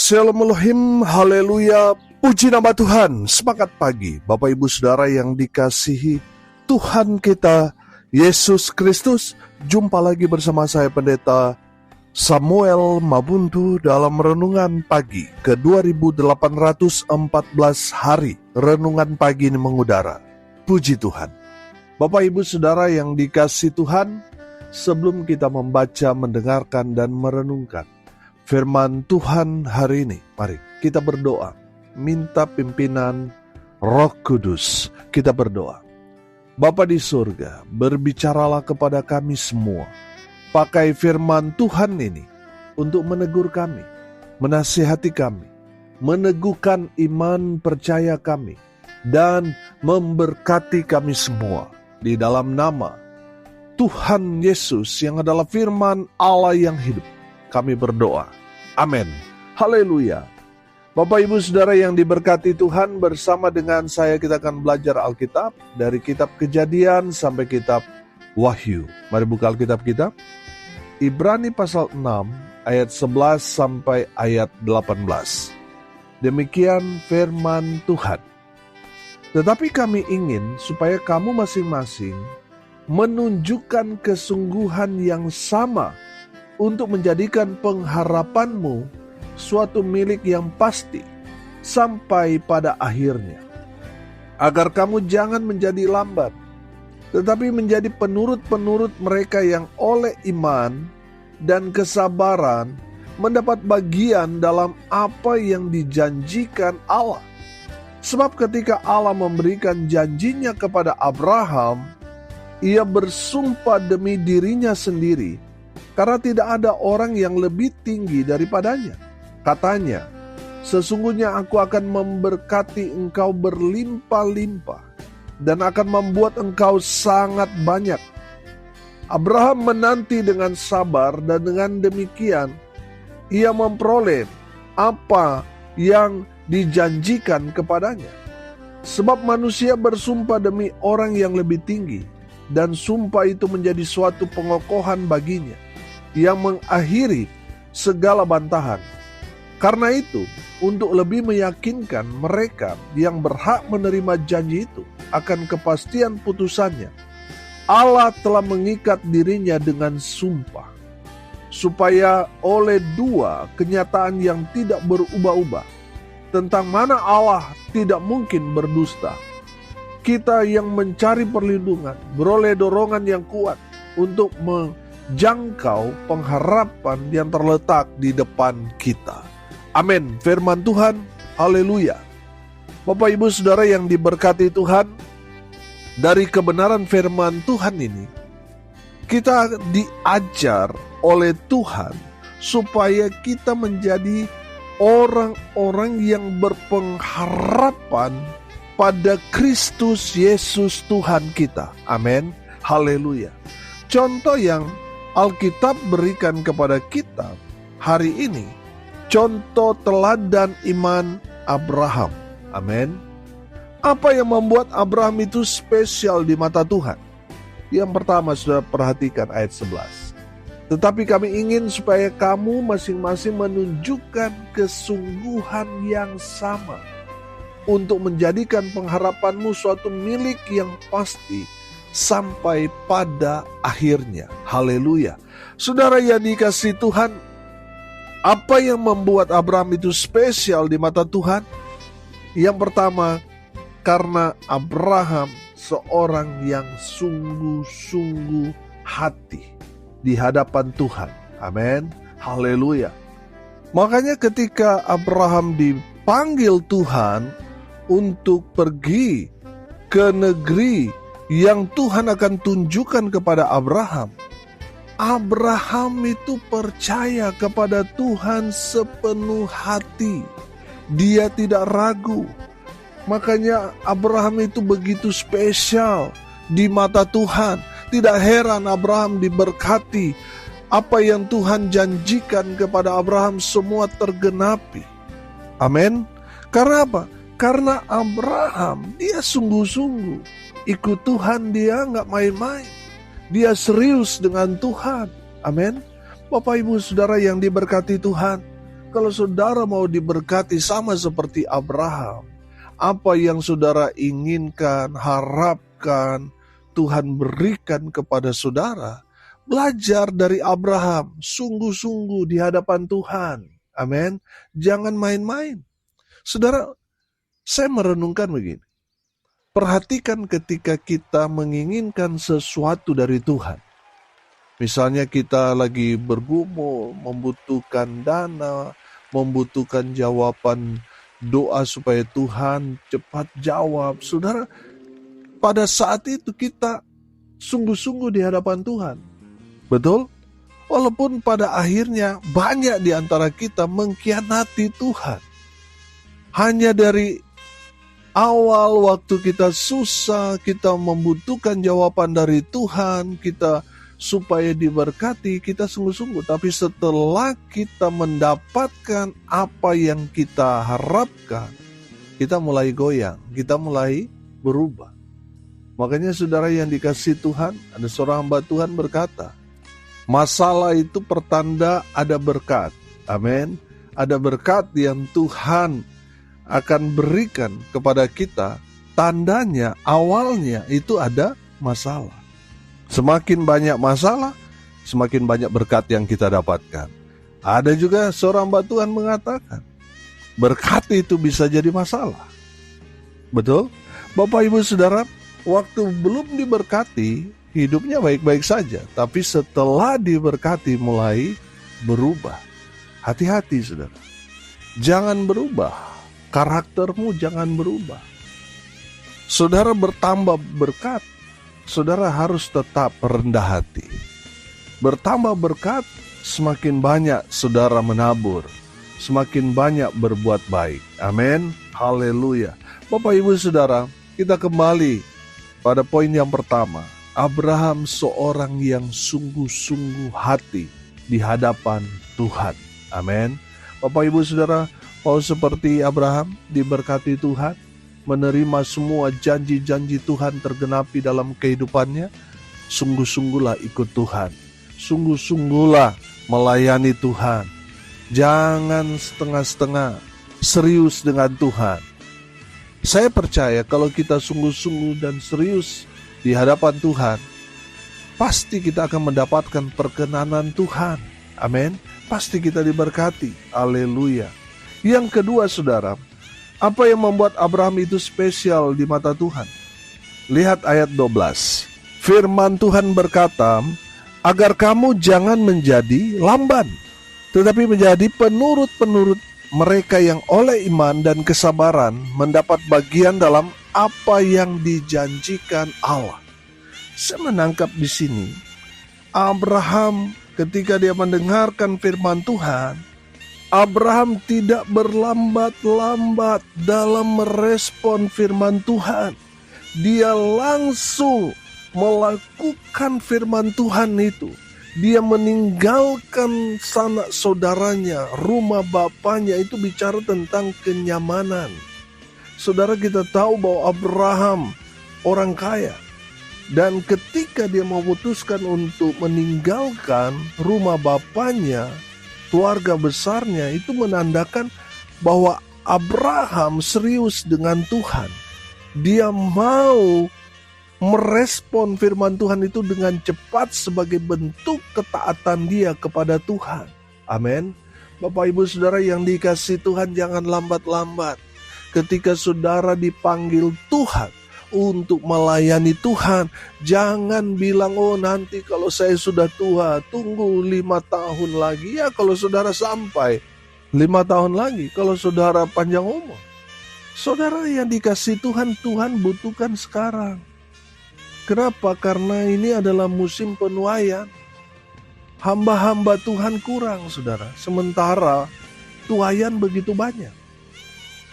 Shalom Elohim, haleluya, puji nama Tuhan. Semangat pagi Bapak Ibu Saudara yang dikasihi Tuhan kita Yesus Kristus. Jumpa lagi bersama saya Pendeta Samuel Mabuntu dalam Renungan Pagi ke 2814 hari. Renungan pagi ini mengudara. Puji Tuhan. Bapak Ibu Saudara yang dikasihi Tuhan, sebelum kita membaca, mendengarkan, dan merenungkan firman Tuhan hari ini, mari kita berdoa, minta pimpinan Roh Kudus. Kita berdoa. Bapa di surga, berbicaralah kepada kami semua. Pakai firman Tuhan ini untuk menegur kami, menasihati kami, meneguhkan iman percaya kami, dan memberkati kami semua. Di dalam nama Tuhan Yesus yang adalah firman Allah yang hidup, kami berdoa. Amin. Haleluya. Bapak Ibu Saudara yang diberkati Tuhan, bersama dengan saya kita akan belajar Alkitab dari kitab Kejadian sampai kitab Wahyu. Mari buka Alkitab kita. Ibrani pasal 6 ayat 11 sampai ayat 18. Demikian firman Tuhan. Tetapi kami ingin supaya kamu masing-masing menunjukkan kesungguhan yang sama untuk menjadikan pengharapanmu suatu milik yang pasti sampai pada akhirnya. Agar kamu jangan menjadi lambat, tetapi menjadi penurut-penurut mereka yang oleh iman dan kesabaran mendapat bagian dalam apa yang dijanjikan Allah. Sebab ketika Allah memberikan janjinya kepada Abraham, ia bersumpah demi dirinya sendiri, karena tidak ada orang yang lebih tinggi daripadanya. Katanya, sesungguhnya aku akan memberkati engkau berlimpah-limpah dan akan membuat engkau sangat banyak. Abraham menanti dengan sabar dan dengan demikian ia memperoleh apa yang dijanjikan kepadanya. Sebab manusia bersumpah demi orang yang lebih tinggi, dan sumpah itu menjadi suatu pengokohan baginya yang mengakhiri segala bantahan. Karena itu, untuk lebih meyakinkan mereka yang berhak menerima janji itu akan kepastian putusannya, Allah telah mengikat dirinya dengan sumpah, supaya oleh dua kenyataan yang tidak berubah-ubah, tentang mana Allah tidak mungkin berdusta, kita yang mencari perlindungan beroleh dorongan yang kuat untuk menjangkau pengharapan yang terletak di depan kita. Amin. Firman Tuhan. Haleluya. Bapak Ibu Saudara yang diberkati Tuhan, dari kebenaran firman Tuhan ini kita diajar oleh Tuhan supaya kita menjadi orang-orang yang berpengharapan pada Kristus Yesus Tuhan kita. Amin. Haleluya. Contoh yang Alkitab berikan kepada kita hari ini, contoh teladan iman Abraham. Amin. Apa yang membuat Abraham itu spesial di mata Tuhan? Yang pertama, sudah perhatikan ayat 11. Tetapi kami ingin supaya kamu masing-masing menunjukkan kesungguhan yang sama untuk menjadikan pengharapanmu suatu milik yang pasti sampai pada akhirnya. Haleluya. Saudara yang dikasihi Tuhan, apa yang membuat Abraham itu spesial di mata Tuhan? Yang pertama, karena Abraham seorang yang sungguh-sungguh hati di hadapan Tuhan. Amin. Haleluya. Makanya ketika Abraham dipanggil Tuhan untuk pergi ke negeri yang Tuhan akan tunjukkan kepada Abraham, Abraham itu percaya kepada Tuhan sepenuh hati. Dia tidak ragu. Makanya Abraham itu begitu spesial di mata Tuhan. Tidak heran Abraham diberkati. Apa yang Tuhan janjikan kepada Abraham semua tergenapi. Amin. Karena apa? Karena Abraham dia sungguh-sungguh ikut Tuhan, dia gak main-main. Dia serius dengan Tuhan. Amin. Bapak Ibu Saudara yang diberkati Tuhan, Kalau saudara mau diberkati sama seperti Abraham, apa yang saudara inginkan, harapkan, Tuhan berikan kepada saudara, belajar dari Abraham, sungguh-sungguh di hadapan Tuhan. Amin. Jangan main-main. Saudara, saya merenungkan begini. Perhatikan ketika kita menginginkan sesuatu dari Tuhan. Misalnya kita lagi bergumul, membutuhkan dana, membutuhkan jawaban doa supaya Tuhan cepat jawab. Saudara, pada saat itu kita sungguh-sungguh di hadapan Tuhan. Betul? Walaupun pada akhirnya banyak di antara kita mengkhianati Tuhan. Hanya dari awal waktu kita susah, kita membutuhkan jawaban dari Tuhan, kita supaya diberkati, kita sungguh-sungguh. Tapi setelah kita mendapatkan apa yang kita harapkan, kita mulai goyang, kita mulai berubah. Makanya saudara yang dikasihi Tuhan, ada seorang hamba Tuhan berkata, masalah itu pertanda ada berkat. Amin. Ada berkat yang Tuhan akan berikan kepada kita. Tandanya, awalnya itu ada masalah. Semakin banyak masalah, semakin banyak berkat yang kita dapatkan. Ada juga seorang hamba Tuhan mengatakan, berkat itu bisa jadi masalah. Betul? Bapak Ibu Saudara, waktu belum diberkati, hidupnya baik-baik saja. Tapi setelah diberkati mulai berubah. Hati-hati saudara. Jangan berubah. Karaktermu jangan berubah. Saudara bertambah berkat, saudara harus tetap rendah hati. Bertambah berkat, semakin banyak saudara menabur, semakin banyak berbuat baik. Amin. Haleluya. Bapak Ibu Saudara, kita kembali pada poin yang pertama. Abraham seorang yang sungguh-sungguh hati di hadapan Tuhan. Amin. Bapak Ibu Saudara, mau seperti Abraham diberkati Tuhan, menerima semua janji-janji Tuhan tergenapi dalam kehidupannya, sungguh-sungguhlah ikut Tuhan. Sungguh-sungguhlah melayani Tuhan. Jangan setengah-setengah, serius dengan Tuhan. Saya percaya kalau kita sungguh-sungguh dan serius di hadapan Tuhan, pasti kita akan mendapatkan perkenanan Tuhan. Amin. Pasti kita diberkati. Haleluya. Yang kedua saudara, apa yang membuat Abraham itu spesial di mata Tuhan? Lihat ayat 12. Firman Tuhan berkata, agar kamu jangan menjadi lamban, tetapi menjadi penurut-penurut mereka yang oleh iman dan kesabaran mendapat bagian dalam apa yang dijanjikan Allah. Saya menangkap di sini, Abraham ketika dia mendengarkan firman Tuhan, Abraham tidak berlambat-lambat dalam merespon firman Tuhan. Dia langsung melakukan firman Tuhan itu. Dia meninggalkan sanak saudaranya, rumah bapaknya, itu bicara tentang kenyamanan. Saudara, kita tahu bahwa Abraham orang kaya. Dan ketika dia memutuskan untuk meninggalkan rumah bapaknya, keluarga besarnya, itu menandakan bahwa Abraham serius dengan Tuhan. Dia mau merespon firman Tuhan itu dengan cepat sebagai bentuk ketaatan dia kepada Tuhan. Amin. Bapak Ibu Saudara yang dikasihi Tuhan, jangan lambat-lambat. Ketika saudara dipanggil Tuhan untuk melayani Tuhan, jangan bilang, oh nanti kalau saya sudah tua, tunggu 5 tahun lagi. Ya kalau saudara sampai 5 tahun lagi, kalau saudara panjang umur. Saudara yang dikasihi Tuhan, Tuhan butuhkan sekarang. Kenapa? Karena ini adalah musim penuaian. Hamba-hamba Tuhan kurang, saudara. Sementara tuaian begitu banyak.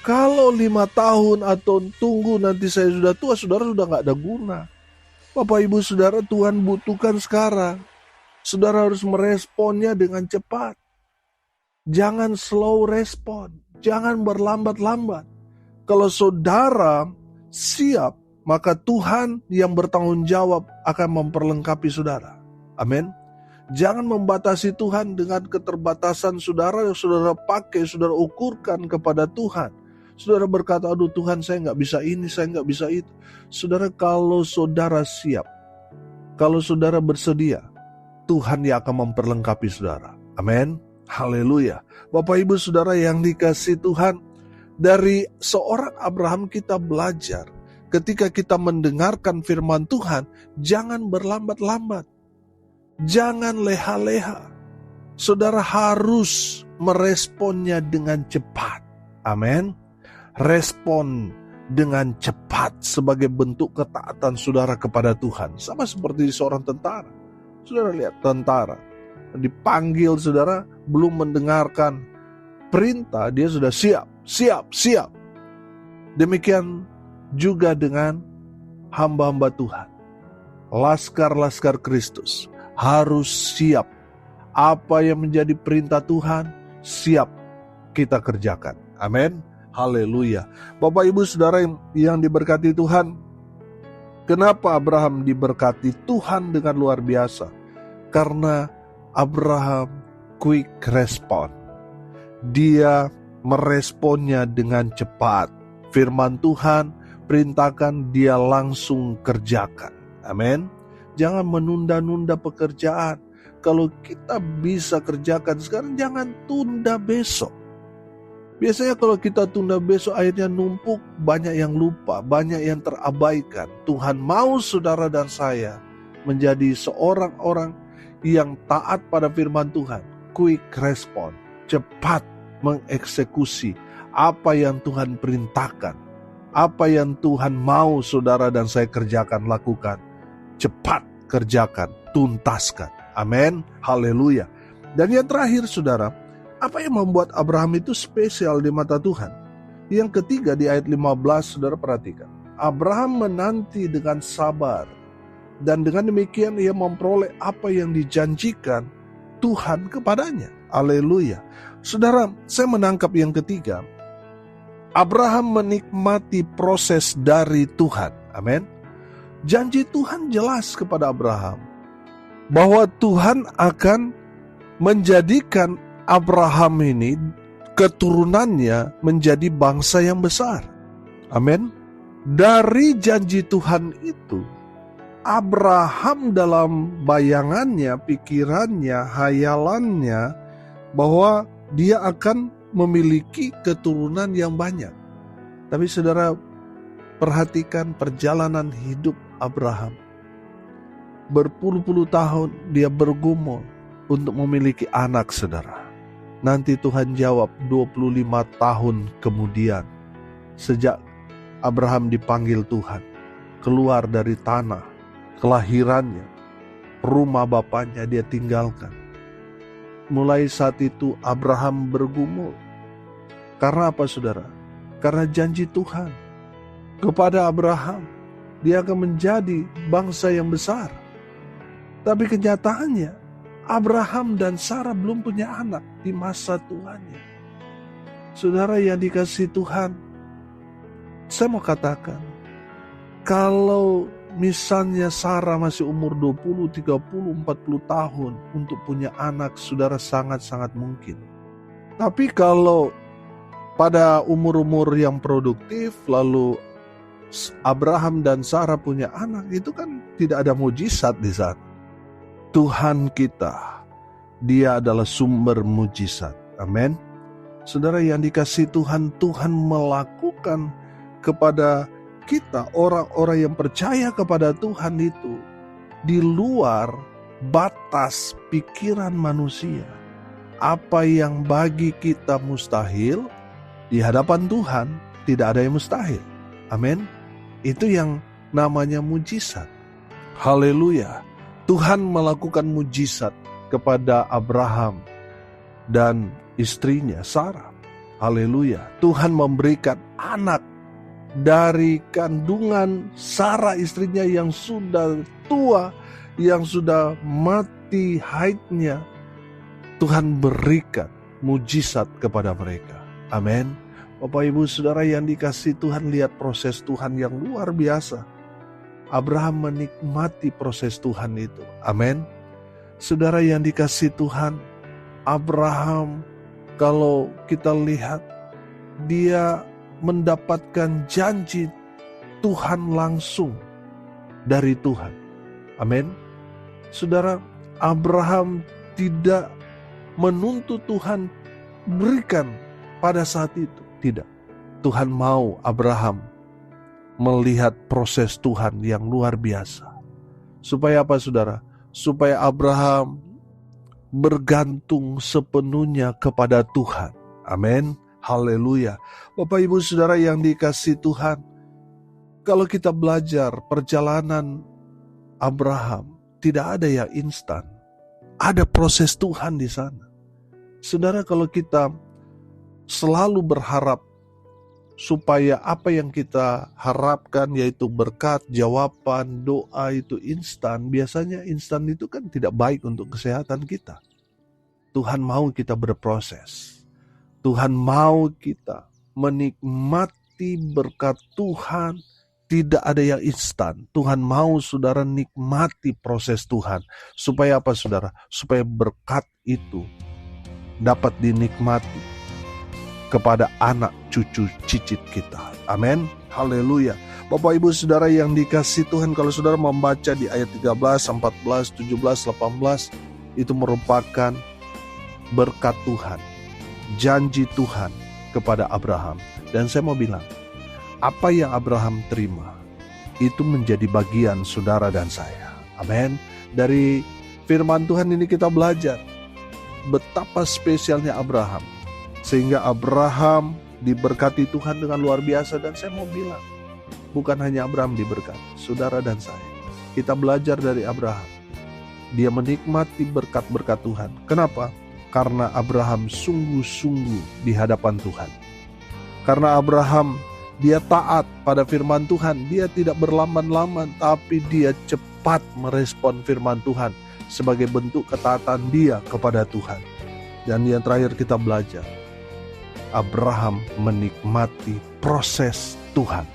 Kalau 5 tahun atau tunggu nanti saya sudah tua, saudara sudah gak ada guna. Bapak Ibu Saudara, Tuhan butuhkan sekarang. Saudara harus meresponnya dengan cepat. Jangan slow respon. Jangan berlambat-lambat. Kalau saudara siap, maka Tuhan yang bertanggung jawab akan memperlengkapi saudara. Amin. Jangan membatasi Tuhan dengan keterbatasan saudara yang saudara pakai, saudara ukurkan kepada Tuhan. Saudara berkata, aduh Tuhan saya nggak bisa ini, saya nggak bisa itu. Saudara, kalau saudara siap, kalau saudara bersedia, Tuhan yang akan memperlengkapi saudara. Amin. Haleluya. Bapak Ibu Saudara yang dikasihi Tuhan, dari seorang Abraham kita belajar, ketika kita mendengarkan firman Tuhan, jangan berlambat-lambat. Jangan leha-leha. Saudara harus meresponnya dengan cepat. Amin. Respon dengan cepat sebagai bentuk ketaatan saudara kepada Tuhan. Sama seperti seorang tentara. Saudara lihat tentara. Dipanggil saudara, belum mendengarkan perintah, dia sudah siap. Demikian juga dengan hamba-hamba Tuhan. Laskar-laskar Kristus harus siap. Apa yang menjadi perintah Tuhan, siap kita kerjakan. Amin. Haleluya. Bapak Ibu Saudara yang diberkati Tuhan, kenapa Abraham diberkati Tuhan dengan luar biasa? Karena Abraham quick respon. Dia meresponnya dengan cepat. Firman Tuhan perintahkan, dia langsung kerjakan. Amin. Jangan menunda-nunda pekerjaan. Kalau kita bisa kerjakan sekarang, jangan tunda besok. Biasanya kalau kita tunda besok, akhirnya numpuk, banyak yang lupa, banyak yang terabaikan. Tuhan mau saudara dan saya menjadi seorang orang yang taat pada firman Tuhan. Quick respon, cepat mengeksekusi apa yang Tuhan perintahkan. Apa yang Tuhan mau saudara dan saya kerjakan, lakukan. Cepat kerjakan, tuntaskan. Amin, haleluya. Dan yang terakhir saudara, apa yang membuat Abraham itu spesial di mata Tuhan? Yang ketiga di ayat 15, saudara perhatikan. Abraham menanti dengan sabar. Dan dengan demikian ia memperoleh apa yang dijanjikan Tuhan kepadanya. Haleluya. Saudara, saya menangkap yang ketiga. Abraham menikmati proses dari Tuhan. Amin. Janji Tuhan jelas kepada Abraham. Bahwa Tuhan akan menjadikan Abraham ini, keturunannya menjadi bangsa yang besar. Amin. Dari janji Tuhan itu, Abraham dalam bayangannya, pikirannya, hayalannya, bahwa dia akan memiliki keturunan yang banyak. Tapi saudara, perhatikan perjalanan hidup Abraham. Berpuluh-puluh tahun dia bergumul untuk memiliki anak, saudara. Nanti Tuhan jawab 25 tahun kemudian, sejak Abraham dipanggil Tuhan, keluar dari tanah kelahirannya, rumah bapaknya dia tinggalkan. Mulai saat itu Abraham bergumul. Karena apa saudara? Karena janji Tuhan kepada Abraham, dia akan menjadi bangsa yang besar. Tapi kenyataannya Abraham dan Sarah belum punya anak di masa tuanya. Saudara yang dikasihi Tuhan, saya mau katakan, kalau misalnya Sarah masih umur 20, 30, 40 tahun untuk punya anak, saudara sangat-sangat mungkin. Tapi kalau pada umur-umur yang produktif, lalu Abraham dan Sarah punya anak, itu kan tidak ada mujizat di sana. Tuhan kita, dia adalah sumber mujizat. Amin. Saudara yang dikasihi Tuhan, Tuhan melakukan kepada kita, orang-orang yang percaya kepada Tuhan itu, di luar batas pikiran manusia. Apa yang bagi kita mustahil, di hadapan Tuhan tidak ada yang mustahil. Amin. Itu yang namanya mujizat. Haleluya. Tuhan melakukan mujizat kepada Abraham dan istrinya Sarah. Haleluya. Tuhan memberikan anak dari kandungan Sarah istrinya yang sudah tua, yang sudah mati haidnya. Tuhan berikan mujizat kepada mereka. Amin. Bapak Ibu Saudara yang dikasihi Tuhan, lihat proses Tuhan yang luar biasa. Abraham menikmati proses Tuhan itu. Amin. Saudara yang dikasihi Tuhan, Abraham kalau kita lihat dia mendapatkan janji Tuhan langsung dari Tuhan. Amin. Saudara, Abraham tidak menuntut Tuhan berikan pada saat itu. Tidak. Tuhan mau Abraham melihat proses Tuhan yang luar biasa. Supaya apa, saudara? Supaya Abraham bergantung sepenuhnya kepada Tuhan. Amin. Haleluya. Bapak Ibu Saudara yang dikasihi Tuhan, kalau kita belajar perjalanan Abraham, tidak ada yang instan. Ada proses Tuhan di sana. Saudara, kalau kita selalu berharap supaya apa yang kita harapkan, yaitu berkat, jawaban, doa itu instan, biasanya instan itu kan tidak baik untuk kesehatan kita. Tuhan mau kita berproses. Tuhan mau kita menikmati berkat Tuhan. Tidak ada yang instan. Tuhan mau saudara nikmati proses Tuhan. Supaya apa, saudara? Supaya berkat itu dapat dinikmati kepada anak cucu cicit kita. Amin. Haleluya. Bapak Ibu Saudara yang dikasihi Tuhan, kalau saudara membaca di ayat 13, 14, 17, 18, itu merupakan berkat Tuhan, janji Tuhan kepada Abraham. Dan saya mau bilang, apa yang Abraham terima itu menjadi bagian saudara dan saya. Amin. Dari firman Tuhan ini kita belajar betapa spesialnya Abraham, sehingga Abraham diberkati Tuhan dengan luar biasa. Dan saya mau bilang, bukan hanya Abraham diberkati, saudara dan saya. Kita belajar dari Abraham. Dia menikmati berkat-berkat Tuhan. Kenapa? Karena Abraham sungguh-sungguh di hadapan Tuhan. Karena Abraham, dia taat pada firman Tuhan. Dia tidak berlaman-laman, tapi dia cepat merespon firman Tuhan sebagai bentuk ketaatan dia kepada Tuhan. Dan yang terakhir kita belajar, Abraham menikmati proses Tuhan.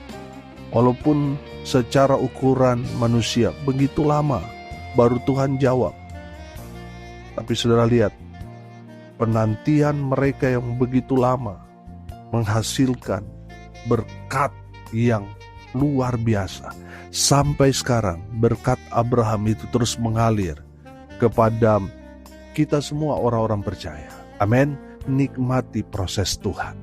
Walaupun secara ukuran manusia begitu lama baru Tuhan jawab. Tapi saudara lihat, penantian mereka yang begitu lama menghasilkan berkat yang luar biasa. Sampai sekarang berkat Abraham itu terus mengalir kepada kita semua orang-orang percaya. Amin. Nikmati proses Tuhan,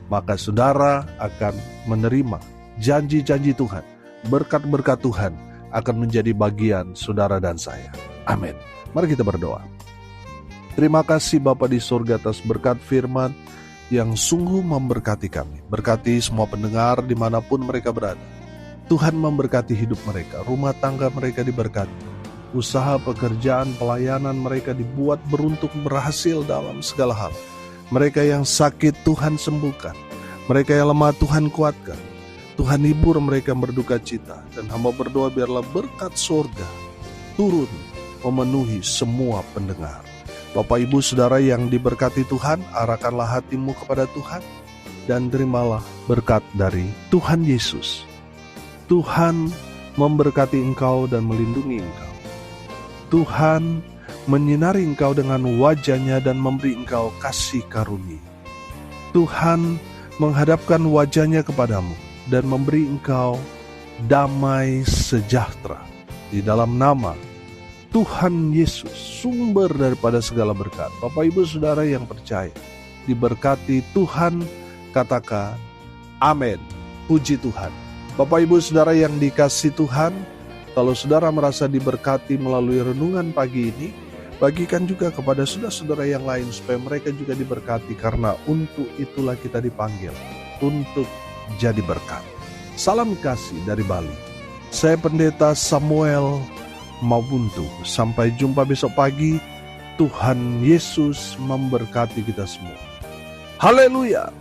maka saudara akan menerima janji-janji Tuhan. Berkat-berkat Tuhan akan menjadi bagian saudara dan saya. Amin. Mari kita berdoa. Terima kasih Bapa di surga atas berkat firman yang sungguh memberkati kami. Berkati semua pendengar dimanapun mereka berada. Tuhan memberkati hidup mereka, rumah tangga mereka diberkati. Usaha, pekerjaan, pelayanan mereka dibuat beruntung, berhasil dalam segala hal. Mereka yang sakit Tuhan sembuhkan. Mereka yang lemah Tuhan kuatkan. Tuhan hibur mereka berduka cita. Dan hamba berdoa biarlah berkat surga turun memenuhi semua pendengar. Bapak Ibu Saudara yang diberkati Tuhan, arahkanlah hatimu kepada Tuhan dan terimalah berkat dari Tuhan Yesus. Tuhan memberkati engkau dan melindungi engkau. Tuhan menyinari engkau dengan wajah-Nya dan memberi engkau kasih karunia. Tuhan menghadapkan wajah-Nya kepadamu dan memberi engkau damai sejahtera. Di dalam nama Tuhan Yesus, sumber daripada segala berkat. Bapak Ibu Saudara yang percaya, diberkati Tuhan, katakan amin. Puji Tuhan. Bapak Ibu Saudara yang dikasihi Tuhan, kalau saudara merasa diberkati melalui renungan pagi ini, bagikan juga kepada saudara-saudara yang lain supaya mereka juga diberkati, karena untuk itulah kita dipanggil, untuk jadi berkat. Salam kasih dari Bali. Saya Pendeta Samuel Mabuntu. Sampai jumpa besok pagi. Tuhan Yesus memberkati kita semua. Haleluya.